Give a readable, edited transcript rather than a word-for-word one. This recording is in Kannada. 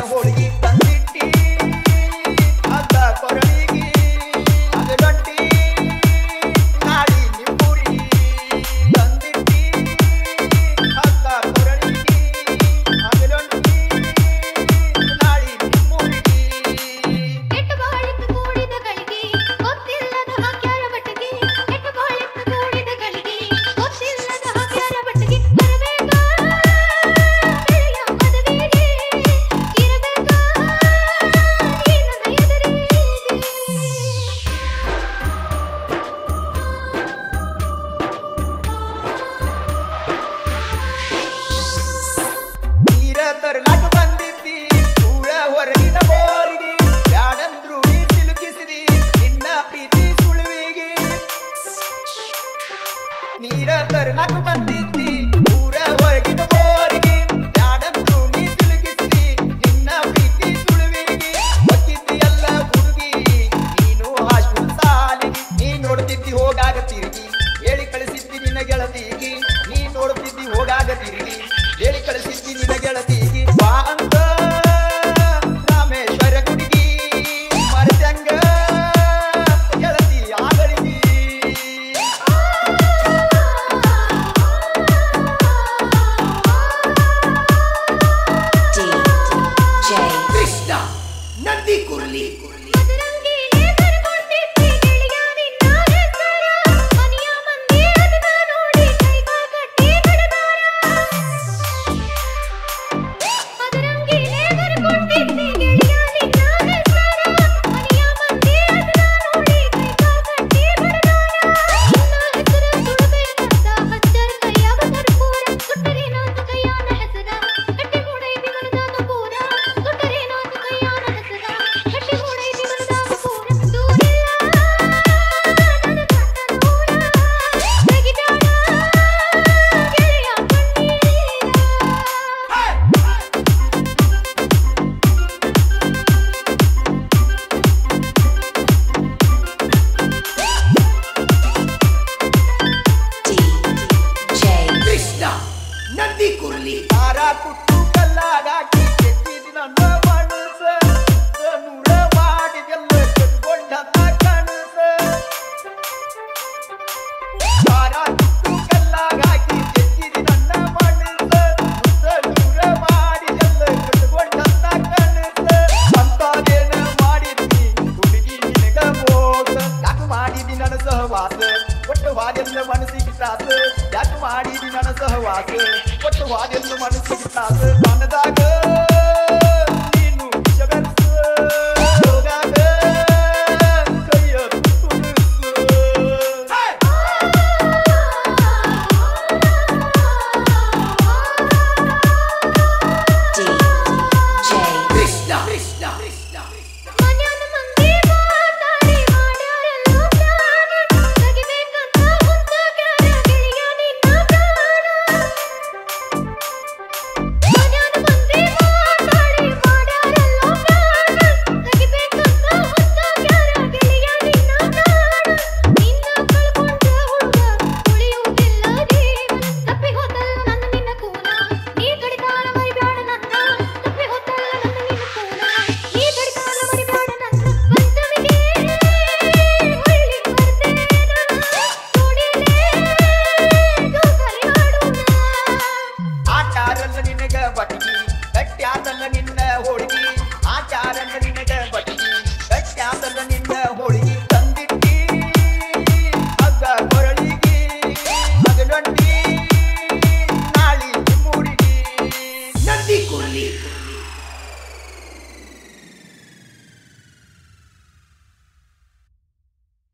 ಹೋಳಿಗೆ ತಂದಿಟ್ಟಿ ಅದ ಕೊರಳಿಗೆ ಅದರೊಟ್ಟಿ ನಾಡಿ ನಿಮ್ಮೂರಿ ತಂದಿಟ್ಟಿ ಅದ ಕೊರಳಿಗೆ ಅದರೊಟ್ಟಿ ನಾಡಿ ನಿಮ್ಮೂರಿಗೆ ಎಟ್ಟು ಬಾಳಿತ್ತು ಕೂಡಿದ ಗಳಿಗೆ ಗೊತ್ತಿಲ್ಲದ ಹಾಕ್ಯಾರ ಬಟ್ಟೆಗೆ ಎಟ್ಟು ಬಾಳಿತ್ತು ಕೂಡಿದ ಗಳಿಗೆ ಗೊತ್ತಿಲ್ಲದ ಹಾಕ್ಯಾರ ಬಟ್ಟೆಗೆ ಬರಬೇಕಾ ಗೆಳೆಯ ಮದುವೆಗೆ ಇರಬೇಕಾ ನೀ ನನ್ನ ಎದುರಿಗೆ ನೀರ ತರಲಾಕ ಬಂದಿದ್ದಿ ಊರ ಹೊರಗಿನ ಬೋರಿಗೆ ಬ್ಯಾಡಂದ್ರು ನೀ ಸಿಲುಕಿಸಿದಿ ನಿನ್ನ ಪ್ರೀತಿ ಸುಳುವಿಗೆ ನೀರ ತರಲಾಕ ಬಂದಿದ್ದಿ ಊರ ಹೊರಗಿನ ಬೋರಿಗೆ ಬ್ಯಾಡಂದ್ರು ನೀ ಸಿಲುಕಿಸಿದಿ ನಿನ್ನ ಪ್ರೀತಿ ಸುಳುವಿಗೆ ಗೊತ್ತಿದ್ದಿ ಎಲ್ಲ ಹುಡುಗಿ ನೀನು ಹಾಸ್ಟೆಲ್ ಸಾಲಿಗೆ ನೀ ನೋಡ್ತಿದ್ದಿ ಹೋಗಾಗ ತಿರುಗಿ ಹೇಳಿ ಕಳಿಸಿದ್ದಿ ನಿನ್ನ ಗೆಳತಿಗೆ ನೀ ನೋಡ್ತಿದ್ದಿ ಹೋಗಾಗ ತಿರುಗಿ ಹೇಳಿ ಕಳಿಸಿದ್ದಿ ನಿನ್ನ ಗೆಳತಿಗೆ ಬಾ ಅಂತ ರಾಮೇಶ್ವರ ಗುಡಿಗೆ ಮರದಂಗ ಗೆಳತಿ ಆಗಳಿಗೆ DJ ಕೃಷ್ಣ ನಂದಿ ಕುರ್ಲಿ ಮದರಂಗಿನೇ ಬರ್ಕೊಟ್ಟಿದ್ದೆ ಗೆಳೆಯ ನಿನ್ನ ಹೆಸರ ಮನೆಯ ಮಂದಿ ಅದನ್ನ ನೋಡಿ ಕೈಕಾಲ್ ಕಟ್ಟಿ ಬಿಡದಾರ ಮದರಂಗಿನೇ ಬರ್ಕೊಟ್ಟಿದ್ದೆ ಗೆಳೆಯ ನಿನ್ನ ಹೆಸರ ಮನೆಯ ಮಂದಿ ಅದನ್ನ ನೋಡಿ ಕೈಕಾಲ್ ಕಟ್ಟಿ ಬಿಡದಾರ ನಿನ್ನ ಹೆಸರ ಸುಡಬೇಕಂತ ಹಚ್ಚರ ಕೈಯಾಗ ಕರ್ಪೂರ ಸುಟ್ಟರೇನಾತ ಕೈಯಾನ ಹೆಸರ ಗಟ್ಟಿ ಮೂಡೈತಿ ಮನದಾಗ ಪೂರ ಸುಟ್ಟರೇನಾತ ಕೈಯಾನ ಹೆಸರ ಗಟ್ಟಿ ಮೂಡೈತಿ ಮನದಾಗ ಪೂರ ದೂರಿಲ್ಲ ನನ್ನ ಕಂಡ ದೂರ ತೆಗಿಬೇಡ ಗೆಳೆಯ DJ ಕೃಷ್ಣ ನಂದಿ ಕುರ್ಲಿ ತಾರ ಕುಟ್ಟು ಕಲ್ಲಾಗಾಕಿ ಕೆತ್ತಿದ ನನ್ನ ಮನಸ್ಸ ನೂರ ಮಾಡಿದೆಲ್ಲ ಕಟ್ಕೊಂಡಂತ ಕನಸ ತಾರ ಕುಟ್ಟು ಕಲ್ಲಾಗಾಕಿ ಕೆತ್ತಿದ ನನ್ನ ಮನಸ್ಸ ನೂರ ಮಾಡಿದೆಲ್ಲ ಕಟ್ಕೊಂಡಂತ ಕನಸ ಅಂತಾದೇನ ಮಾಡಿದ್ನಿ ಹುಡುಗಿ ನಿನಗ ಮೋಸ ಯಾಕೆ ಮಾಡಿದಿ ನನ್ನ ಸಹವಾಸ ಒಟ್ಟು ವಾದೆಲ್ಲ ಮನಸ್ಸಿಗೆ ತ್ರಾಸ ಯಾಕೆ ಮಾಡಿದಿ ನನ್ನ ಸಹವಾಸ ಒಟ್ಟು ವಾದೆಲ್ಲ ಮನಸ್ಸಿಗೆ ತ್ರಾಸ ಮನದಾಗ ನೀನು ವಿಷ ಬೆರೆಸ ಹೋಗಾಗ ಕೈಯ ತುರುಸು DJ ಕೃಷ್ಣ ಮನ್ಯಾನ ಮಂದಿ ಮಾತಾಡಿ ಮಾಡ್ಯಾರೆಲ್ಲೋ ಪ್ರಾಣ ತೆಗಿಬೇಕಂತ ಹೊತ್ತಾಗ್ಯಾರ ಗೆಳೆಯ ನಿನ್ನ ಪ್ರಾಣ ಮನ್ಯಾನ ಮಂದಿ ಮಾತಾಡಿ ಮಾಡ್ಯಾರೆಲ್ಲೋ ಪ್ರಾಣ ತೆಗಿಬೇಕಂತ ಹೊತ್ತಾಗ್ಯಾರ ಗೆಳೆಯ ನಿನ್ನ ಪ್ರಾಣ ನಿನ್ನ ಕಳ್ಕೊಂಡ ಹುಡುಗ ಉಳಿಯುವುದಿಲ್ಲ ಜೀವನ ತಪ್ಪಿ ಹೋತಲ್ಲ ನನ್ನ ನಿನ್ನ ಕೂನ ನೀ ಕಡಿತಾರ ಮರಿಬ್ಯಾಡ ನನ್ನ ತಪ್ಪಿ ಹೋತಲ್ಲ ನನ್ನ ನಿನ್ನ ಕೂನ ನೀ ಕಡಿತಾರ ಮರಿಬ್ಯಾಡ ನನ್ನ ಪಂಚಮಿಗೆ ಹೊಳ್ಳಿ ಬರ್ತೇನ ನೋಡಿಲೇ ಜೋಕಾಲಿ ಆಡೋಣ ಆಟಾರಲ್ಲ ನಿನಗ ಬಟ್ಟಿ ಗಟ್ಟ್ಯಾದಲ್ಲ ನಿನ್ನ ಹೋಳಿಗೆ